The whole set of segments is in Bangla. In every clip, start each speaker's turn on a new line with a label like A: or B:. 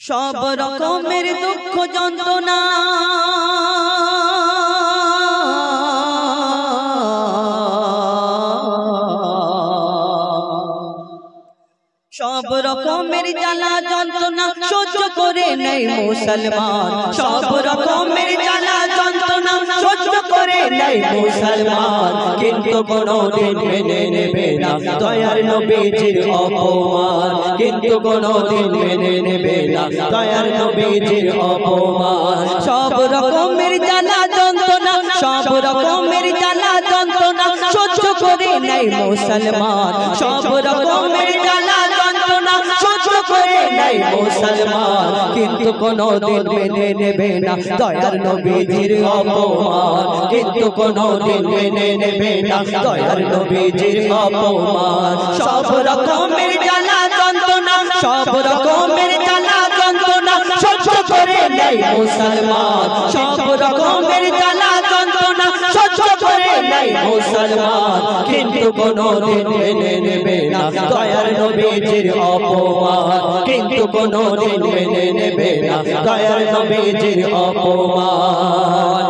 A: সব রকমের দুঃখ যন্ত্রণা সব রকমের জ্বালা যন্ত্রণা সহ্য করে নেই মুসলমান। সব রকমের জ্বালা যন্ত্রণা সহ্য করে নেই মুসলমান, কিন্তু কোনদিন মেনে নেবে না দয়ার নবীজির অপমান। কিন্তু কোনদিন মেনে নেবে না দয়ার নবীজির অপমান। সব রকমের জ্বালা যন্ত্রণা সব রকমের জ্বালা যন্ত্রণা সহ্য করে নেই মুসলমান। সব রকমের জ্বালা যন্ত্রণা সহ্য করে নেই মুসলমান, কিন্তু কোনদিন মেনে নেবে না দয়ার নবীজির অপমান। কিন্তু কোনদিন মেনে নেবে না দয়ার নবীজির অপমান। সব রকমের জ্বালা যন্ত্রণা সব রকমের জ্বালা যন্ত্রণা সহ্য করে নেই মুসলমান। সব রকমের জ্বালা যন্ত্রণা সহ্য করে নেই মুসলমান, কিন্তু কোনদিন মেনে নেবে না দয়ার নবীজির অপমান। কিন্তু কোনদিন মেনে নেবে না দয়ার নবীজির অপমান।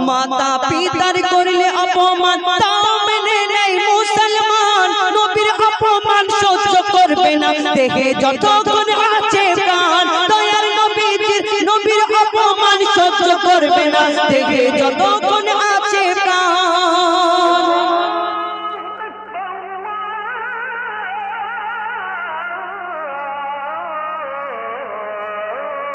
A: মাতা পিতার করলে অপমান তাও মেনে নেই মুসলমান। নবীর অপমান সহ্য করবে না দেখে যতক্ষণ আছে প্রাণ। দয়ার নবীর অপমান সহ্য করবে না দেখে যতক্ষণ আছে প্রাণ।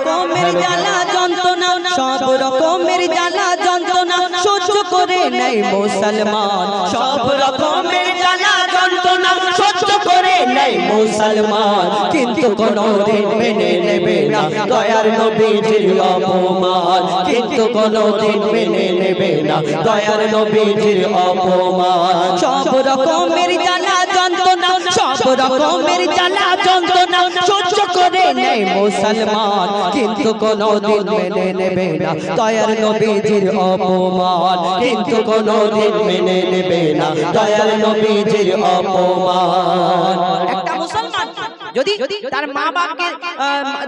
A: রকমের জ্বালা যন্ত্রণা সব রকমের জ্বালা যন্ত্রণা সহ্য করে নেই মুসলমান। সব রকমের জ্বালা যন্ত্রণা সহ্য করে নেই মুসলমান, কিন্তু কোনদিন মেনে নেবে না দয়ার নবীজির অপমান। কিন্তু কোনদিন মেনে নেবে না দয়ার নবীজির অপমান। সব রকমের জ্বালা যন্ত্রণা সব রকমের জ্বালা যন্ত্রণা সহ্য করে নেই মুসলমান, কিন্তু কোনদিন মেনে নেবে না দয়ার নবীজির অপমান। কিন্তু কোনদিন মেনে নেবে না দয়ার নবীজির অপমান। একটা মুসলমান যদি তার মা বাপকে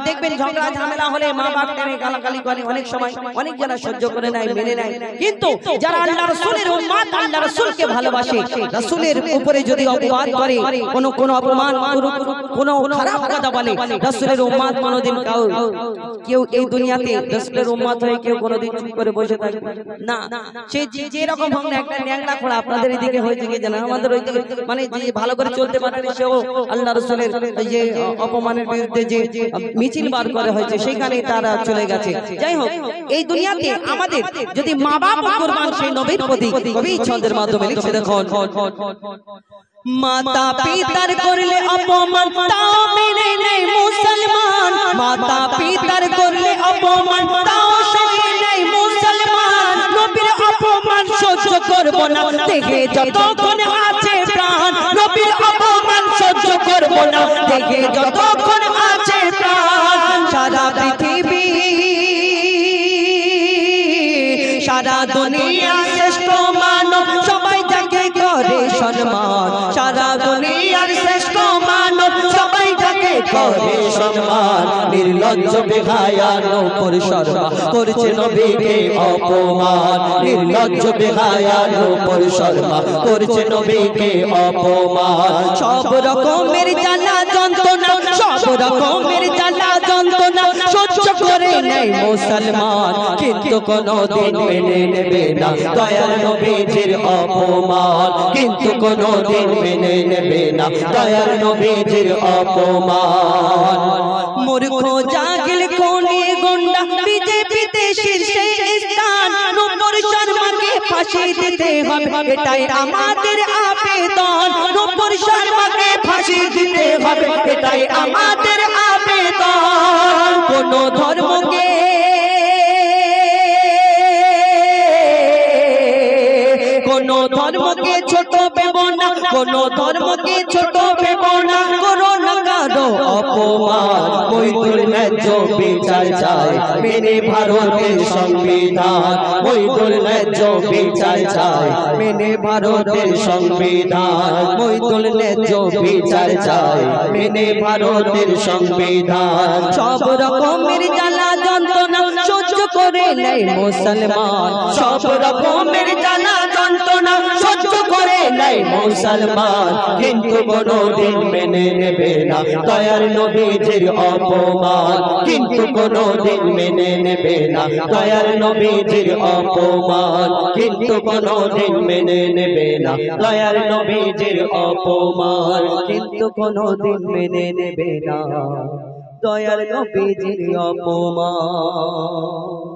A: দেখবেন ঝগড়া ঝামেলা হলে মা বাপ টেনে গালাগালি করে, অনেক সময় অনেক যারা সহ্য করে নেয় মেনে নেয়, কিন্তু যারা আল্লাহ রাসূলের উম্মত আল্লাহ রাসূলকে ভালোবাসে, রাসূলের উপরে যদি অপবাদ করে, কোন অপমান কোন খারাপ কথা বলে, রাসূলের উম্মত কোনদিন কেউ এই দুনিয়াতে রাসূলের উম্মত হয়ে কেউ কোনদিন চুপ করে বসে থাকবে না। সে যে রকম হোক না, একটা ন্যাংরা খোড়া আপনাদের এদিকে হয়েছে কি জানা, আমাদের ওইদিকে মানে যে ভালো করে চলতে পারে সেও আল্লাহ রাসূলের যে অপমানের বিরুদ্ধে যে মিছিল বার করা হয়েছে সেখানে তারা চলে গেছে। যাই হোক, এই দুনিয়াতে আমাদের যদি মা বাপ কুরবান সেই নবীর প্রতি কবি ছন্দের মাধ্যমে লিখে দেখুন, মাতা পিতার করলে অপমান তাও মেনে নেই মুসলমান। মাতা পিতার করলে অপমান তাও সহে নেই মুসলমান। নবীর অপমান সহ্য করব না দেখে যতক্ষণ আছে প্রাণ। নবীর অপমান সহ্য করব না দেখে যতক্ষণ আছে প্রাণ। সারা পৃথিবী সারা দুনিয়া শ্রেষ্ঠ মানব সবাই যাকে করে সম্মান। সারা দুনিয়ার শ্রেষ্ঠ মানব সবাই যাকে করে সম্মান। নির্লজ্জ বেহায়া নূপুর শর্মা করছে নবীকে অপমান। নির্লজ্জ বেহায়া নূপুর শর্মা করছে নবীকে অপমান। সব রকমের জ্বালা যন্ত্রণা সব রকমের জ্বালা যন্ত্রণা সহ্য করে নেই মুসলমান, কিন্তু কোনদিন মেনে নেবে না দয়ার নবীজির অপমান। কিন্তু কোনদিন মেনে নেবে না দয়ার নবীজির অপমান। মূর্খ জাহিল কোনি গুন্ডা বিজেপিতে শীর্ষে স্থান। নূপুর শর্মাকে ফাঁসি দিতে হবে এটাই আমাদের আবেদন। নূপুর শর্মাকে ফাঁসি দিতে হবে এটাই আমাদের আবেদন। কোন ধর্মকে ছোট ভেব না, কোন ধর্মকে ছোট ভেব না। করো না কারো অপমান,
B: মইদুল ন্যায্য বিচার চায় মেনে ভারতের সংবিধান মইদুল ন্যায্য বিচার চায় মেনে ভারতের সংবিধান মইদুল ন্যায্য বিচার চায় মেনে ভারতের সংবিধান
A: সব রকমের জ্বালা যন্ত্রণা সহ্য করে নেয় মুসলমান
B: সব রকমের জ্বালা যন্ত্রণা সহ্য করে নেয় মুসলমান কিন্তু কোনদিন মেনে নেবে না দয়ার নবীজির অপমান কিন্তু কোনদিন মেনে নেবে না দয়ার নবীজির অপমান কিন্তু কোনদিন মেনে নেবে না দয়ার নবীজির অপমান
A: কিন্তু কোনদিন মেনে নেবে না দয়ার নবীজির অপমান।